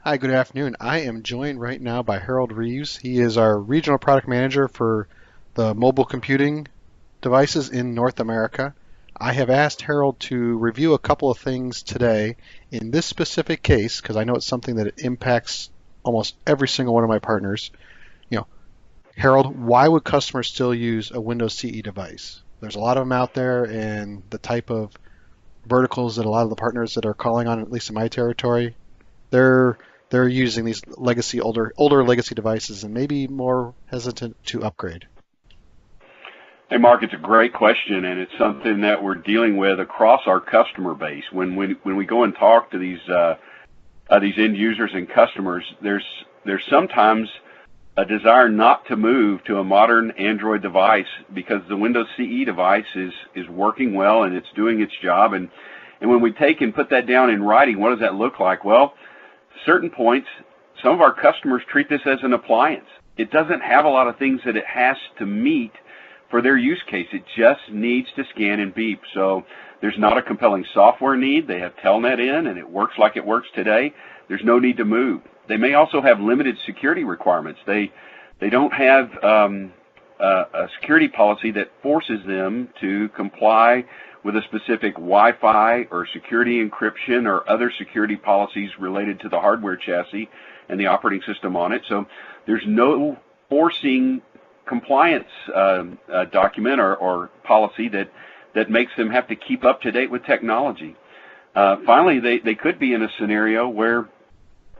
Hi, good afternoon. I am joined right now by Harold Reeves. He is our regional product manager for the mobile computing devices in North America. I have asked Harold to review a couple of things today in this specific case because I know it's something that impacts almost every single one of my partners. You know, Harold, why would customers still use a Windows CE device? There's a lot of them out there, and the type of verticals that a lot of the partners that are calling on, at least in my territory, they're they're using these legacy older legacy devices and maybe more hesitant to upgrade. Hey, Mark, it's a great question, and it's something that we're dealing with across our customer base. When we go and talk to these end users and customers, there's sometimes a desire not to move to a modern Android device because the Windows CE device is working well and it's doing its job. And when we take and put that down in writing, what does that look like? Well, certain points, some of our customers treat this as an appliance. It doesn't have a lot of things that it has to meet for their use case. It just needs to scan and beep. So there's not a compelling software need. They have Telnet in, and it works like it works today. There's no need to move. They may also have limited security requirements. They don't have a security policy that forces them to comply with a specific Wi-Fi or security encryption or other security policies related to the hardware chassis and the operating system on it. So there's no forcing compliance document or policy that makes them have to keep up to date with technology. Finally, they could be in a scenario where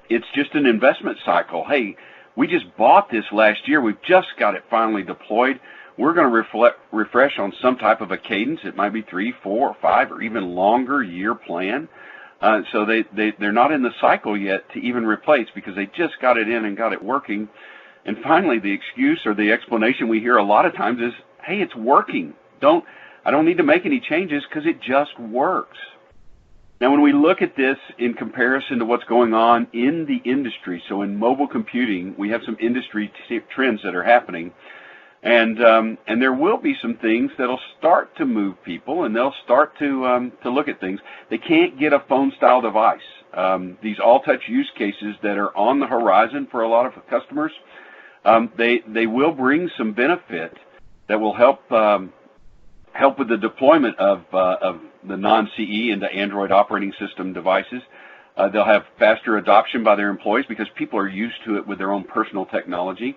it's just an investment cycle. Hey, we just bought this last year. We've just got it finally deployed. We're going to refresh on some type of a cadence. It might be 3, 4, or 5, or even longer year plan. So they're not in the cycle yet to even replace because they just got it in and got it working. And finally, the excuse or the explanation we hear a lot of times is, hey, it's working. I don't need to make any changes because it just works. Now, when we look at this in comparison to what's going on in the industry, so in mobile computing, we have some industry trends that are happening. And there will be some things that'll start to move people, and they'll start to look at things. They can't get a phone-style device. These all-touch use cases that are on the horizon for a lot of customers, they will bring some benefit that will help with the deployment of the non-CE into Android operating system devices. They'll have faster adoption by their employees because people are used to it with their own personal technology.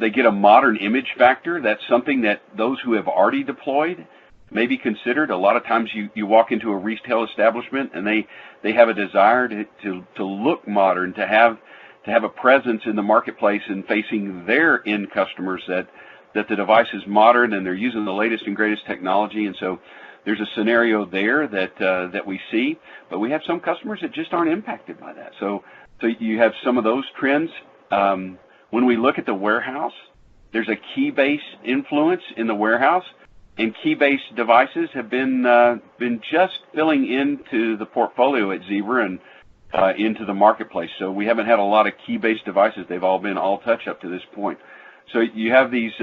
They get a modern image factor. That's something that those who have already deployed may be considered. A lot of times you walk into a retail establishment and they have a desire to look modern, to have a presence in the marketplace and facing their end customers that the device is modern and they're using the latest and greatest technology. And so there's a scenario there that we see, but we have some customers that just aren't impacted by that. So you have some of those trends. When we look at the warehouse, there's a key-based influence in the warehouse, and key-based devices have been just filling into the portfolio at Zebra and into the marketplace. So we haven't had a lot of key-based devices. They've all been all touch up to this point. So you have these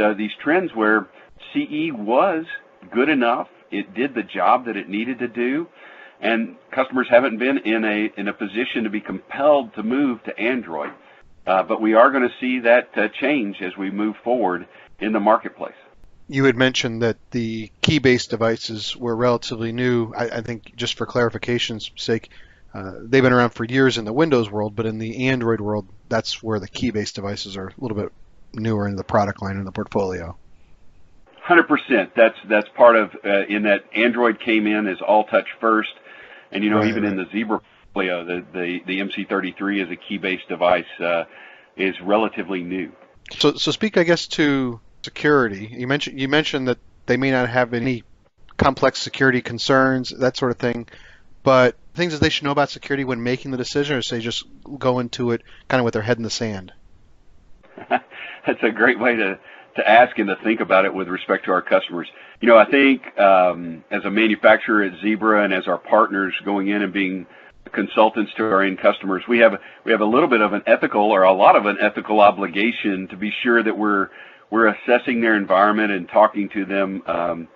trends where CE was good enough. It did the job that it needed to do, and customers haven't been in a position to be compelled to move to Android. But we are going to see that change as we move forward in the marketplace. You had mentioned that the key-based devices were relatively new. I think just for clarification's sake, they've been around for years in the Windows world, but in the Android world, that's where the key-based devices are a little bit newer in the product line in the portfolio. 100%. That's part of in that Android came in as all touch first, and even in the Zebra portfolio, the MC33 as a key-based device is relatively new. So speak, I guess, to security. You mentioned that they may not have any complex security concerns, that sort of thing, but things that they should know about security when making the decision, or say just go into it kind of with their head in the sand. That's a great way to ask and to think about it with respect to our customers. I think as a manufacturer at Zebra and as our partners going in and being consultants to our end customers, we have a little bit of an ethical, or a lot of an ethical obligation to be sure that we're assessing their environment and talking to them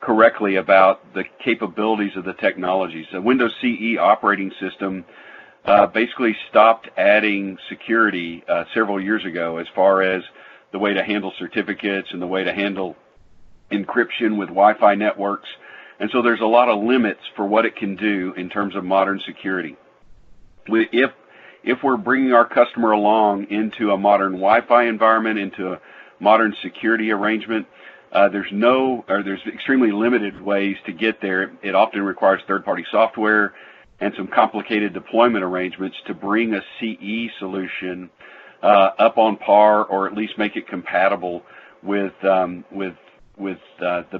correctly about the capabilities of the technologies. The Windows CE operating system basically stopped adding security several years ago as far as the way to handle certificates and the way to handle encryption with Wi-Fi networks. And so there's a lot of limits for what it can do in terms of modern security. If we're bringing our customer along into a modern Wi-Fi environment, into a modern security arrangement, there's extremely limited ways to get there. It often requires third-party software and some complicated deployment arrangements to bring a CE solution up on par, or at least make it compatible with the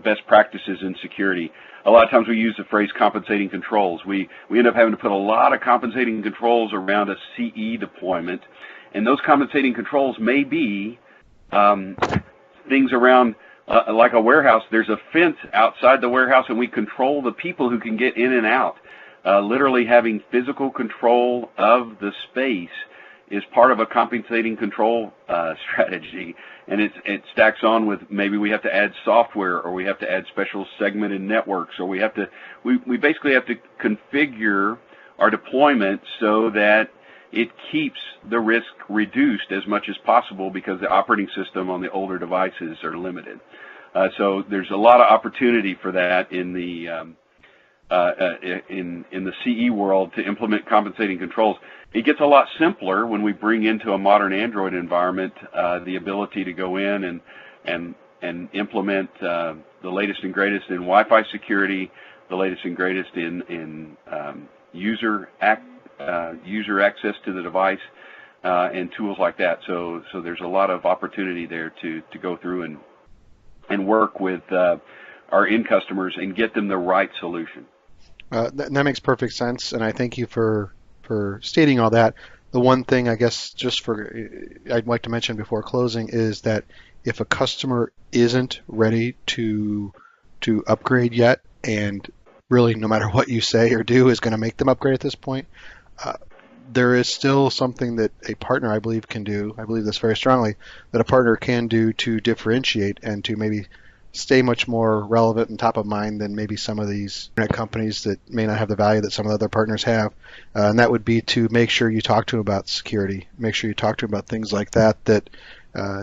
best practices in security. A lot of times we use the phrase compensating controls. We end up having to put a lot of compensating controls around a CE deployment, and those compensating controls may be things around like a warehouse. There's a fence outside the warehouse, and we control the people who can get in and out. Literally having physical control of the space is part of a compensating control strategy, and it stacks on with maybe we have to add software, or we have to add special segmented networks, or we basically have to configure our deployment so that it keeps the risk reduced as much as possible, because the operating system on the older devices are limited. So there's a lot of opportunity for that in the CE world to implement compensating controls. It gets a lot simpler when we bring into a modern Android environment the ability to go in and implement the latest and greatest in Wi-Fi security, the latest and greatest in user access to the device, and tools like that. So there's a lot of opportunity there to go through and work with our end customers and get them the right solution. That makes perfect sense, and I thank you for stating all that. The one thing I guess I'd like to mention before closing is that if a customer isn't ready to upgrade yet, and really no matter what you say or do is going to make them upgrade at this point, there is still something that a partner, I believe, can do. I believe this very strongly, that a partner can do to differentiate and to maybe stay much more relevant and top of mind than maybe some of these internet companies that may not have the value that some of the other partners have. And that would be to make sure you talk to them about security, make sure you talk to them about things like that,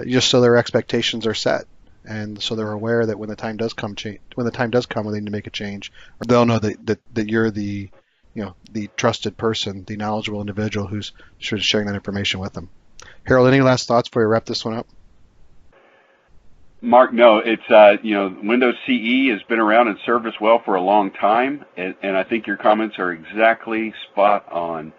just so their expectations are set. And so they're aware that when the time does come, when they need to make a change, they'll know that you're the trusted person, the knowledgeable individual who's sharing that information with them. Harold, any last thoughts before we wrap this one up? Mark, no, it's, Windows CE has been around and served us well for a long time, and I think your comments are exactly spot on.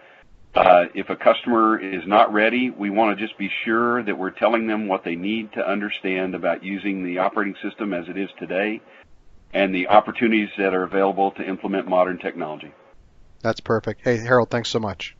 If a customer is not ready, we want to just be sure that we're telling them what they need to understand about using the operating system as it is today, and the opportunities that are available to implement modern technology. That's perfect. Hey, Harold, thanks so much.